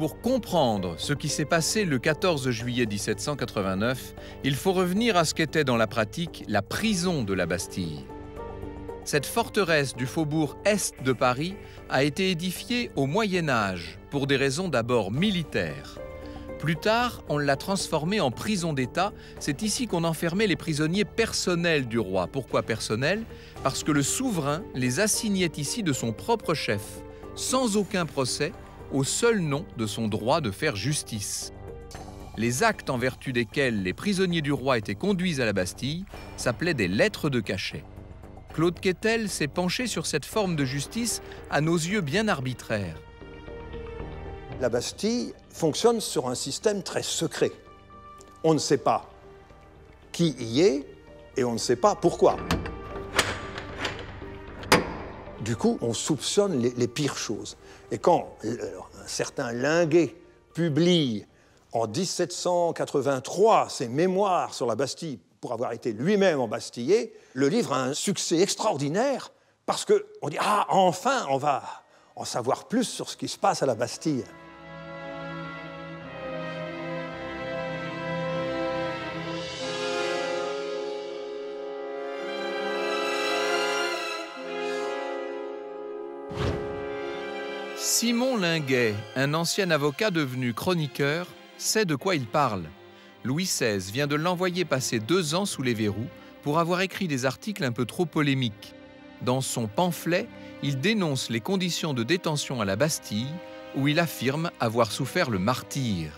Pour comprendre ce qui s'est passé le 14 juillet 1789, il faut revenir à ce qu'était dans la pratique la prison de la Bastille. Cette forteresse du faubourg est de Paris a été édifiée au Moyen Âge pour des raisons d'abord militaires. Plus tard, on l'a transformée en prison d'État. C'est ici qu'on enfermait les prisonniers personnels du roi. Pourquoi personnels? Parce que le souverain les assignait ici de son propre chef, sans aucun procès, au seul nom de son droit de faire justice. Les actes en vertu desquels les prisonniers du roi étaient conduits à la Bastille s'appelaient des lettres de cachet. Claude Quetel s'est penché sur cette forme de justice à nos yeux bien arbitraire. La Bastille fonctionne sur un système très secret. On ne sait pas qui y est et on ne sait pas pourquoi. Du coup, on soupçonne les pires choses. Et quand un certain Linguet publie en 1783 ses mémoires sur la Bastille, pour avoir été lui-même embastillé, le livre a un succès extraordinaire parce qu'on dit « Ah, enfin, on va en savoir plus sur ce qui se passe à la Bastille ». Simon Linguet, un ancien avocat devenu chroniqueur, sait de quoi il parle. Louis XVI vient de l'envoyer passer 2 ans sous les verrous pour avoir écrit des articles un peu trop polémiques. Dans son pamphlet, il dénonce les conditions de détention à la Bastille, où il affirme avoir souffert le martyre.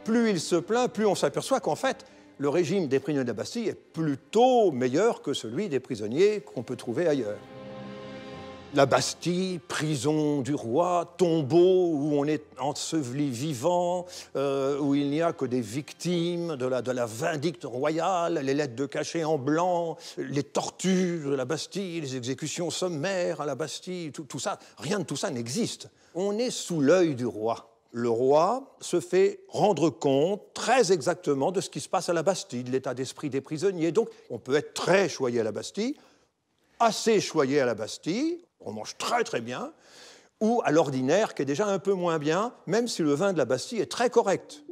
Plus il se plaint, plus on s'aperçoit qu'en fait, le régime des prisonniers de la Bastille est plutôt meilleur que celui des prisonniers qu'on peut trouver ailleurs. La Bastille, prison du roi, tombeau où on est enseveli vivant, où il n'y a que des victimes de la vindicte royale, les lettres de cachet en blanc, les tortures de la Bastille, les exécutions sommaires à la Bastille, tout ça, rien de tout ça n'existe. On est sous l'œil du roi. Le roi se fait rendre compte très exactement de ce qui se passe à la Bastille, de l'état d'esprit des prisonniers. Donc on peut être très choyé à la Bastille, assez choyé à la Bastille, on mange très très bien, ou à l'ordinaire, qui est déjà un peu moins bien, même si le vin de la Bastille est très correct.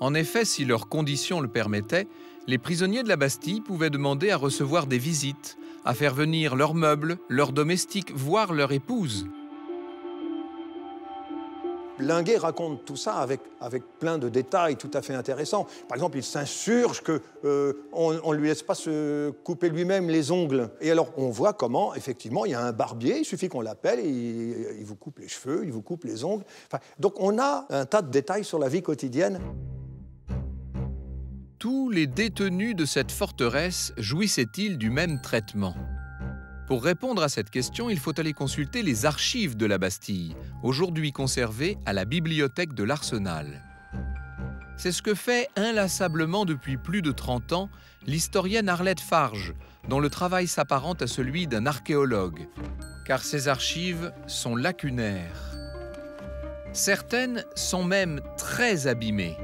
En effet, si leurs conditions le permettaient, les prisonniers de la Bastille pouvaient demander à recevoir des visites, à faire venir leurs meubles, leurs domestiques, voire leur épouse. Linguet raconte tout ça avec plein de détails tout à fait intéressants. Par exemple, il s'insurge qu'on ne lui laisse pas se couper lui-même les ongles. Et alors, on voit comment, effectivement, il y a un barbier, il suffit qu'on l'appelle, et il vous coupe les cheveux, il vous coupe les ongles. Enfin, donc, on a un tas de détails sur la vie quotidienne. Tous les détenus de cette forteresse jouissaient-ils du même traitement? Pour répondre à cette question, il faut aller consulter les archives de la Bastille, aujourd'hui conservées à la bibliothèque de l'Arsenal. C'est ce que fait inlassablement depuis plus de 30 ans l'historienne Arlette Farge, dont le travail s'apparente à celui d'un archéologue, car ces archives sont lacunaires. Certaines sont même très abîmées.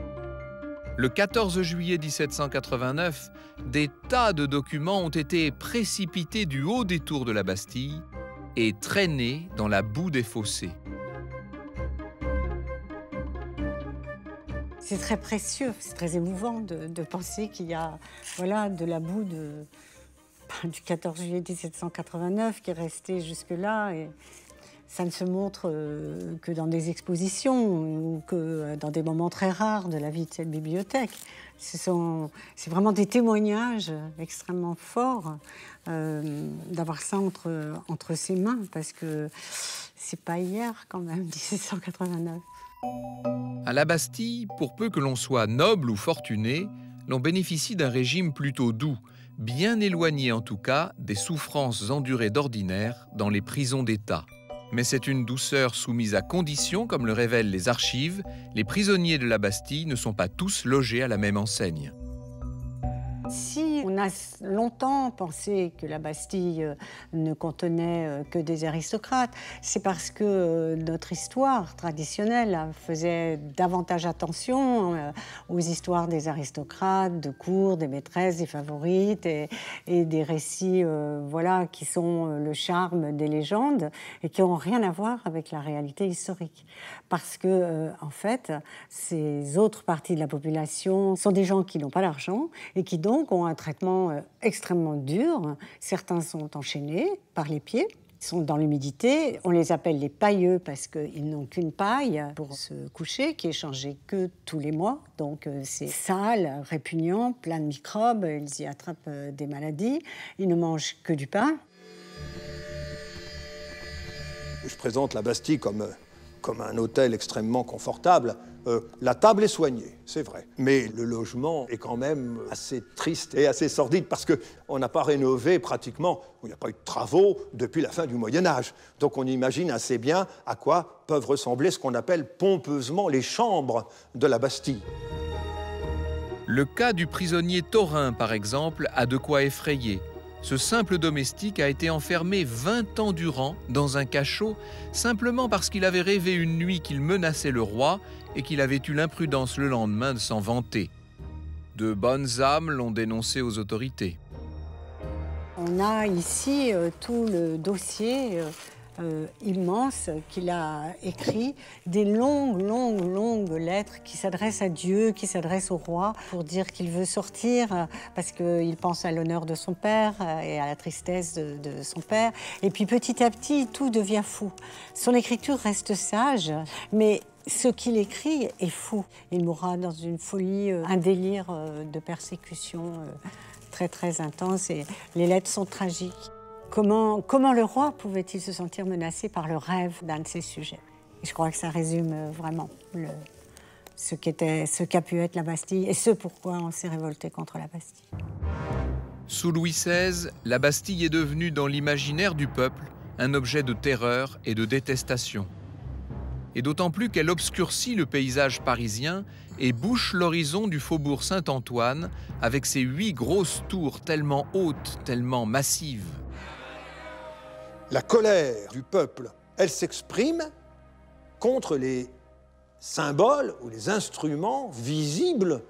Le 14 juillet 1789, des tas de documents ont été précipités du haut des tours de la Bastille et traînés dans la boue des fossés. C'est très précieux, c'est très émouvant de penser qu'il y a de la boue du 14 juillet 1789 qui est restée jusque-là. Et ça ne se montre que dans des expositions ou que dans des moments très rares de la vie de cette bibliothèque. C'est vraiment des témoignages extrêmement forts d'avoir ça entre ses mains, parce que c'est pas hier quand même, 1789. À la Bastille, pour peu que l'on soit noble ou fortuné, l'on bénéficie d'un régime plutôt doux, bien éloigné en tout cas des souffrances endurées d'ordinaire dans les prisons d'État. Mais c'est une douceur soumise à condition, comme le révèlent les archives. Les prisonniers de la Bastille ne sont pas tous logés à la même enseigne. Si On a longtemps pensé que la Bastille ne contenait que des aristocrates. C'est parce que notre histoire traditionnelle faisait davantage attention aux histoires des aristocrates, de cour, des maîtresses, des favorites et des récits voilà, qui sont le charme des légendes et qui n'ont rien à voir avec la réalité historique. Parce que, en fait, ces autres parties de la population sont des gens qui n'ont pas d'argent et qui donc ont un traitement extrêmement dur. Certains sont enchaînés par les pieds, ils sont dans l'humidité. On les appelle les pailleux parce qu'ils n'ont qu'une paille pour se coucher, qui est changée que tous les mois. Donc c'est sale, répugnant, plein de microbes, ils y attrapent des maladies. Ils ne mangent que du pain. Je présente la Bastille comme un hôtel extrêmement confortable. La table est soignée, c'est vrai. Mais le logement est quand même assez triste et assez sordide parce qu'on n'a pas rénové pratiquement, il n'y a pas eu de travaux depuis la fin du Moyen-Âge. Donc on imagine assez bien à quoi peuvent ressembler ce qu'on appelle pompeusement les chambres de la Bastille. Le cas du prisonnier Thorin, par exemple, a de quoi effrayer. Ce simple domestique a été enfermé 20 ans durant dans un cachot simplement parce qu'il avait rêvé une nuit qu'il menaçait le roi et qu'il avait eu l'imprudence le lendemain de s'en vanter. De bonnes âmes l'ont dénoncé aux autorités. On a ici tout le dossier immense qu'il a écrit, des longues lettres qui s'adressent à Dieu, qui s'adressent au roi pour dire qu'il veut sortir parce qu'il pense à l'honneur de son père et à la tristesse de son père. Et puis petit à petit, tout devient fou. Son écriture reste sage, mais ce qu'il écrit est fou. Il mourra dans une folie, un délire de persécution très intense et les lettres sont tragiques. Comment le roi pouvait-il se sentir menacé par le rêve d'un de ses sujets? Et je crois que ça résume vraiment ce qu'a pu être la Bastille et ce pourquoi on s'est révolté contre la Bastille. Sous Louis XVI, la Bastille est devenue dans l'imaginaire du peuple un objet de terreur et de détestation. Et d'autant plus qu'elle obscurcit le paysage parisien et bouche l'horizon du faubourg Saint-Antoine avec ses 8 grosses tours tellement hautes, tellement massives. La colère du peuple, elle s'exprime contre les symboles ou les instruments visibles.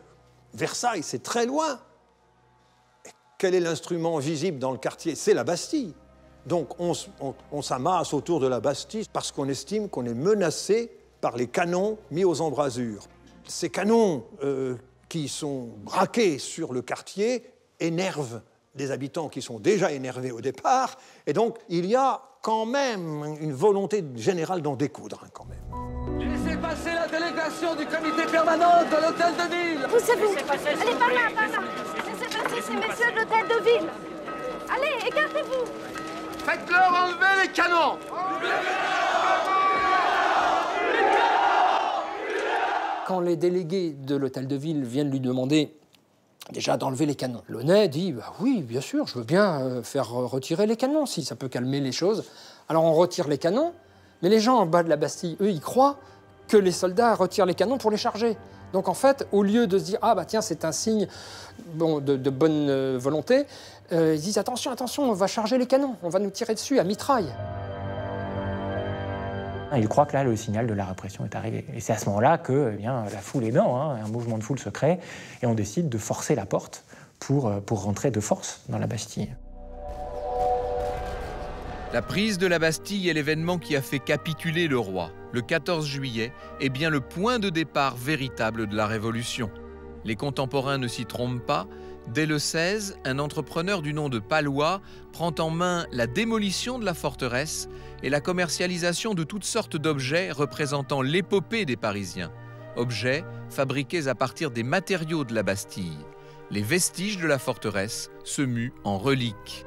Versailles, c'est très loin. Et quel est l'instrument visible dans le quartier? C'est la Bastille. Donc on s'amasse autour de la Bastille parce qu'on estime qu'on est menacé par les canons mis aux embrasures. Ces canons qui sont braqués sur le quartier énervent des habitants qui sont déjà énervés au départ, et donc il y a quand même une volonté générale d'en découdre, quand même. Laissez passer la délégation du comité permanent de l'hôtel de ville. Poussez-vous. Allez, par là, par là. Laissez passer ces messieurs de l'hôtel de ville. Allez, écartez-vous. Faites-leur enlever les canons. Quand les délégués de l'hôtel de ville viennent lui demander déjà d'enlever les canons, Launay dit bah oui, bien sûr, je veux bien faire retirer les canons si ça peut calmer les choses. Alors on retire les canons, mais les gens en bas de la Bastille, eux, ils croient que les soldats retirent les canons pour les charger. Donc en fait, au lieu de se dire ah bah tiens, c'est un signe de bonne volonté, ils disent attention, attention, on va charger les canons, on va nous tirer dessus à mitraille. Il croit que là, le signal de la répression est arrivé. Et c'est à ce moment-là que la foule est dans, un mouvement de foule se crée, et on décide de forcer la porte pour rentrer de force dans la Bastille. La prise de la Bastille est l'événement qui a fait capituler le roi. Le 14 juillet est bien le point de départ véritable de la Révolution. Les contemporains ne s'y trompent pas. Dès le 16, un entrepreneur du nom de Palois prend en main la démolition de la forteresse et la commercialisation de toutes sortes d'objets représentant l'épopée des Parisiens. Objets fabriqués à partir des matériaux de la Bastille. Les vestiges de la forteresse se muent en reliques.